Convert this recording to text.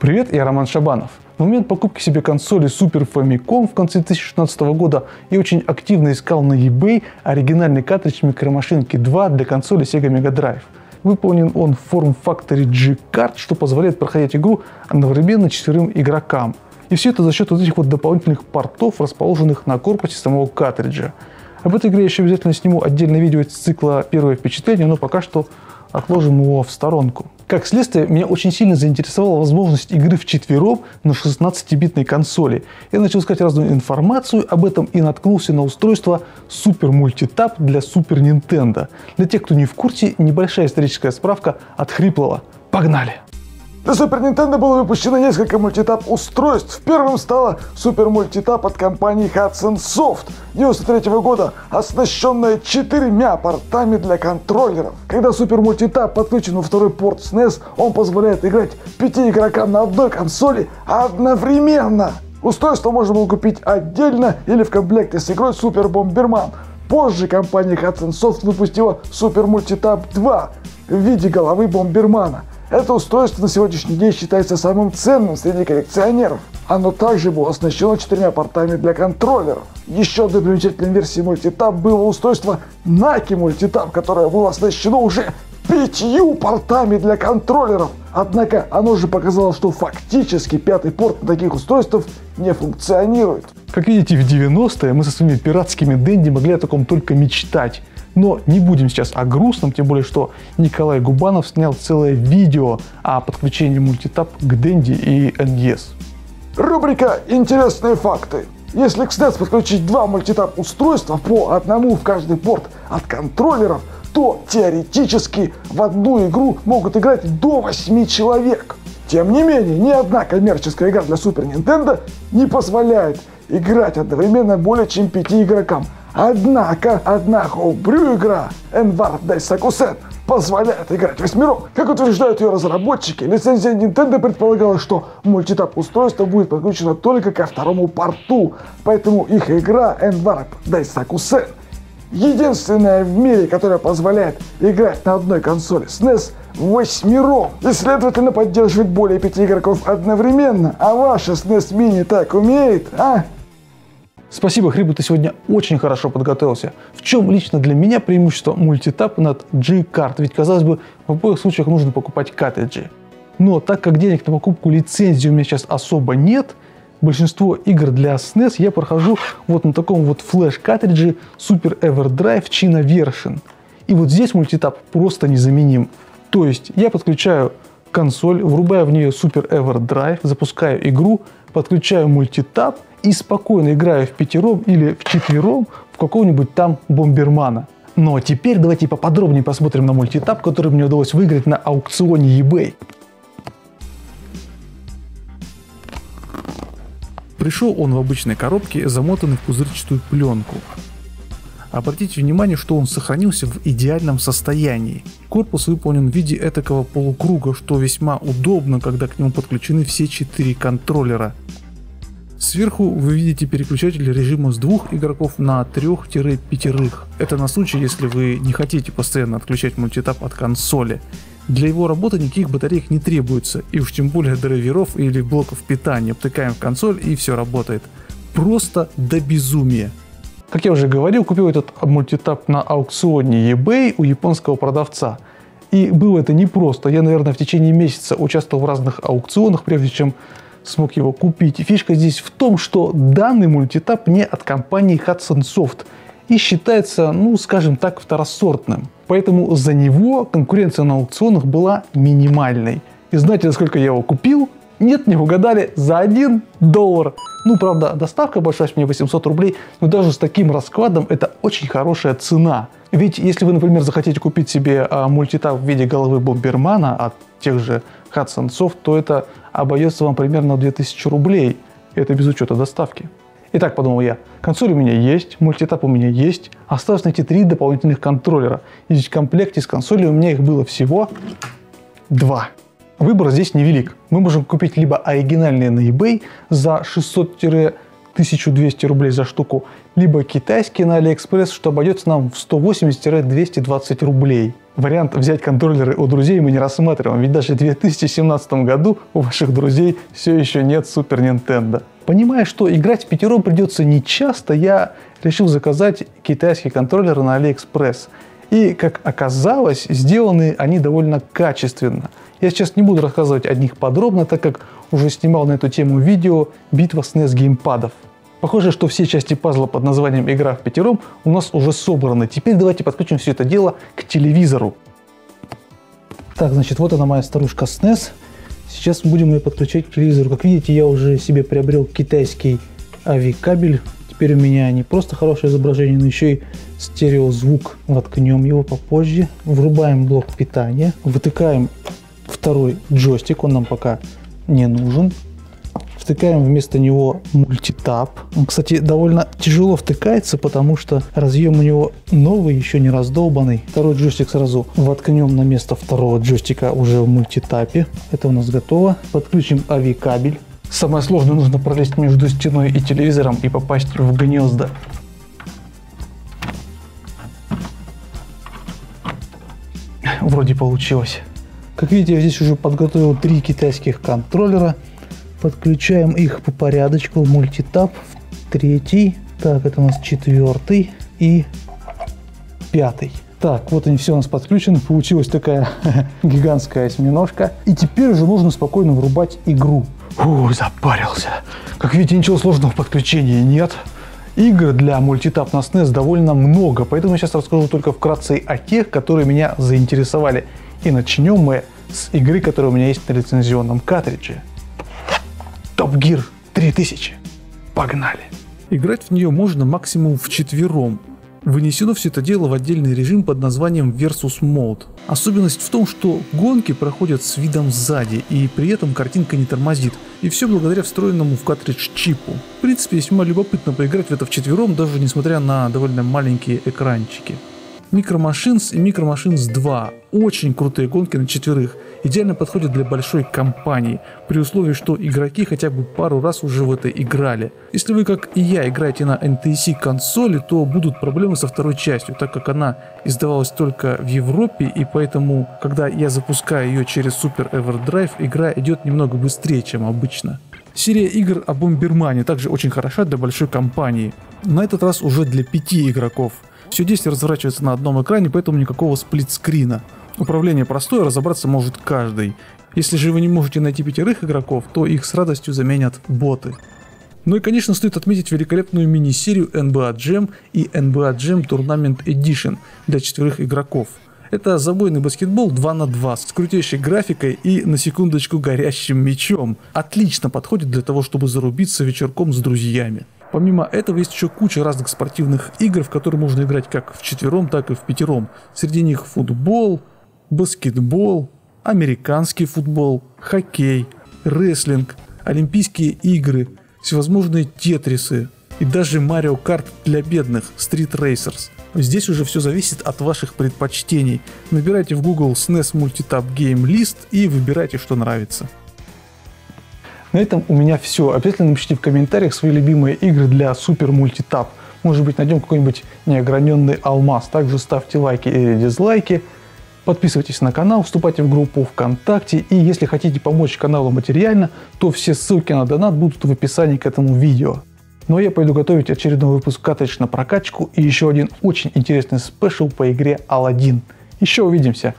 Привет, я Роман Шабанов. В момент покупки себе консоли Super Famicom в конце 2016 года я очень активно искал на eBay оригинальный картридж микромашинки 2 для консоли Sega Mega Drive. Выполнен он в форм-факторе G-Card, что позволяет проходить игру одновременно 4 игрокам. И все это за счет вот этих вот дополнительных портов, расположенных на корпусе самого картриджа. Об этой игре я еще обязательно сниму отдельное видео из цикла «Первое впечатление», но пока что отложим его в сторонку. Как следствие, меня очень сильно заинтересовала возможность игры вчетвером на 16-битной консоли. Я начал искать разную информацию об этом и наткнулся на устройство Super Multitap для Super Nintendo. Для тех, кто не в курсе, небольшая историческая справка от Хриплова. Погнали! Для Super Nintendo было выпущено несколько мультитап устройств. Первым стала Super Multitap от компании Hudson Soft 1993 года, оснащенная 4 портами для контроллеров. Когда Super Multitap подключен во второй порт SNES, он позволяет играть 5 игрокам на одной консоли одновременно. Устройство можно было купить отдельно или в комплекте с игрой Super Bomberman. Позже компания Hudson Soft выпустила Super Multitap 2 в виде головы Бомбермана. Это устройство на сегодняшний день считается самым ценным среди коллекционеров. Оно также было оснащено 4 портами для контроллеров. Еще одной примечательной версией Multitap было устройство Naki Multitap, которое было оснащено уже 5 портами для контроллеров. Однако оно же показало, что фактически 5-й порт на таких устройствах не функционирует. Как видите, в 90-е мы со своими пиратскими Денди могли о таком только мечтать. Но не будем сейчас о грустном, тем более, что Николай Губанов снял целое видео о подключении мультитап к Денди и NES. Рубрика «Интересные факты». Если к SNES подключить 2 мультитап устройства по одному в каждый порт от контроллеров, то теоретически в одну игру могут играть до 8 человек. Тем не менее, ни одна коммерческая игра для Super Nintendo не позволяет играть одновременно более чем 5 игрокам. Однако, одна хоумбрю игра Envar Daisakusen позволяет играть 8. Как утверждают ее разработчики, лицензия Nintendo предполагала, что мультитап устройство будет подключено только ко второму порту, поэтому их игра Envar Daisakusen единственная в мире, которая позволяет играть на одной консоли SNES 8 и, следовательно, поддерживает более 5 игроков одновременно. А ваша SNES Mini так умеет, а? Спасибо, Хрипу, ты сегодня очень хорошо подготовился. В чем лично для меня преимущество мультитап над G-Card? Ведь, казалось бы, в обоих случаях нужно покупать картриджи. Но так как денег на покупку лицензии у меня сейчас особо нет, большинство игр для SNES я прохожу вот на таком вот флеш-картридже Super EverDrive China Version. И вот здесь мультитап просто незаменим. То есть я подключаю консоль, врубаю в нее Super EverDrive, запускаю игру, подключаю мультитап и спокойно играю в 5 или в 4 в какого-нибудь там Бомбермана. Но теперь давайте поподробнее посмотрим на мультитап, который мне удалось выиграть на аукционе eBay. Пришел он в обычной коробке, замотанный в пузырчатую пленку. Обратите внимание, что он сохранился в идеальном состоянии. Корпус выполнен в виде этакого полукруга, что весьма удобно, когда к нему подключены все 4 контроллера. Сверху вы видите переключатель режима с 2 игроков на 3-5. Это на случай, если вы не хотите постоянно отключать мультитап от консоли. Для его работы никаких батареек не требуется, и уж тем более драйверов или блоков питания. Втыкаем в консоль и все работает. Просто до безумия. Как я уже говорил, купил этот мультитап на аукционе eBay у японского продавца. И было это непросто. Я, наверное, в течение месяца участвовал в разных аукционах, прежде чем смог его купить. И фишка здесь в том, что данный мультитап не от компании Hudson Soft и считается, ну, скажем так, второсортным. Поэтому за него конкуренция на аукционах была минимальной. И знаете, за сколько я его купил? Нет, не угадали, за $1. Ну, правда, доставка обошлась мне 800 рублей, но даже с таким раскладом это очень хорошая цена. Ведь если вы, например, захотите купить себе мультитап в виде головы Бомбермана от тех же Hudson Soft, то это обойдется вам примерно 2000 рублей. Это без учета доставки. Итак, подумал я, консоль у меня есть, мультитап у меня есть, осталось найти 3 дополнительных контроллера. И в комплекте с консолью у меня их было всего 2. Выбор здесь невелик. Мы можем купить либо оригинальные на eBay за 600-1000 1200 рублей за штуку, либо китайский на AliExpress, что обойдется нам в 180-220 рублей. Вариант взять контроллеры у друзей мы не рассматриваем, ведь даже в 2017 году у ваших друзей все еще нет Super Nintendo. Понимая, что играть впятером придется нечасто, я решил заказать китайские контроллеры на AliExpress. И, как оказалось, сделаны они довольно качественно. Я сейчас не буду рассказывать о них подробно, так как уже снимал на эту тему видео «Битва SNES геймпадов». Похоже, что все части пазла под названием «Игра впятером» у нас уже собраны. Теперь давайте подключим все это дело к телевизору. Так, значит, вот она моя старушка SNES. Сейчас будем ее подключать к телевизору. Как видите, я уже себе приобрел китайский AV-кабель. Теперь у меня не просто хорошее изображение, но еще и стереозвук. Воткнем его попозже. Врубаем блок питания. Вытыкаем второй джойстик, он нам пока не нужен. Втыкаем вместо него мультитап. Он, кстати, довольно тяжело втыкается, потому что разъем у него новый, еще не раздолбанный. Второй джойстик сразу воткнем на место второго джойстика уже в мультитапе. Это у нас готово. Подключим AV-кабель. Самое сложное, нужно пролезть между стеной и телевизором и попасть в гнезда. Вроде получилось. Как видите, я здесь уже подготовил 3 китайских контроллера. Подключаем их по порядочку. Мультитап, 3, так, это у нас 4 и 5. Так, вот они все у нас подключены. Получилась такая гигантская осьминожка. И теперь уже можно спокойно врубать игру. Фу, запарился. Как видите, ничего сложного в подключении нет. Игр для мультитап на SNES довольно много, поэтому я сейчас расскажу только вкратце о тех, которые меня заинтересовали. И начнем мы с игры, которая у меня есть на лицензионном картридже. Top Gear 3000. Погнали! Играть в нее можно максимум вчетвером. Вынесено все это дело в отдельный режим под названием Versus Mode. Особенность в том, что гонки проходят с видом сзади, и при этом картинка не тормозит. И все благодаря встроенному в картридж чипу. В принципе, весьма любопытно поиграть в это вчетвером, даже несмотря на довольно маленькие экранчики. Micro Machines и Micro Machines 2. Очень крутые гонки на четверых. Идеально подходят для большой компании, при условии, что игроки хотя бы пару раз уже в это играли. Если вы, как и я, играете на NTSC консоли, то будут проблемы со второй частью, так как она издавалась только в Европе, и поэтому, когда я запускаю ее через Super EverDrive, игра идет немного быстрее, чем обычно. Серия игр о Бомбермане также очень хороша для большой компании. На этот раз уже для 5 игроков. Все действие разворачивается на одном экране, поэтому никакого сплитскрина. Управление простое, разобраться может каждый. Если же вы не можете найти 5 игроков, то их с радостью заменят боты. Ну и, конечно, стоит отметить великолепную мини-серию NBA Jam и NBA Jam Tournament Edition для 4 игроков. Это забойный баскетбол 2 на 2 с крутейшей графикой и, на секундочку, горящим мячом. Отлично подходит для того, чтобы зарубиться вечерком с друзьями. Помимо этого есть еще куча разных спортивных игр, в которые можно играть как вчетвером, так и впятером. Среди них футбол, баскетбол, американский футбол, хоккей, рестлинг, олимпийские игры, всевозможные тетрисы и даже Mario Kart для бедных, Street Racers. Здесь уже все зависит от ваших предпочтений. Набирайте в Google SNES Multitap Game List и выбирайте, что нравится. На этом у меня все. Обязательно напишите в комментариях свои любимые игры для Super Multitap. Может быть, найдем какой-нибудь неограненный алмаз. Также ставьте лайки или дизлайки. Подписывайтесь на канал, вступайте в группу ВКонтакте. И если хотите помочь каналу материально, то все ссылки на донат будут в описании к этому видео. Ну а я пойду готовить очередной выпуск картридж на прокачку и еще один очень интересный спешл по игре Aladdin. Еще увидимся!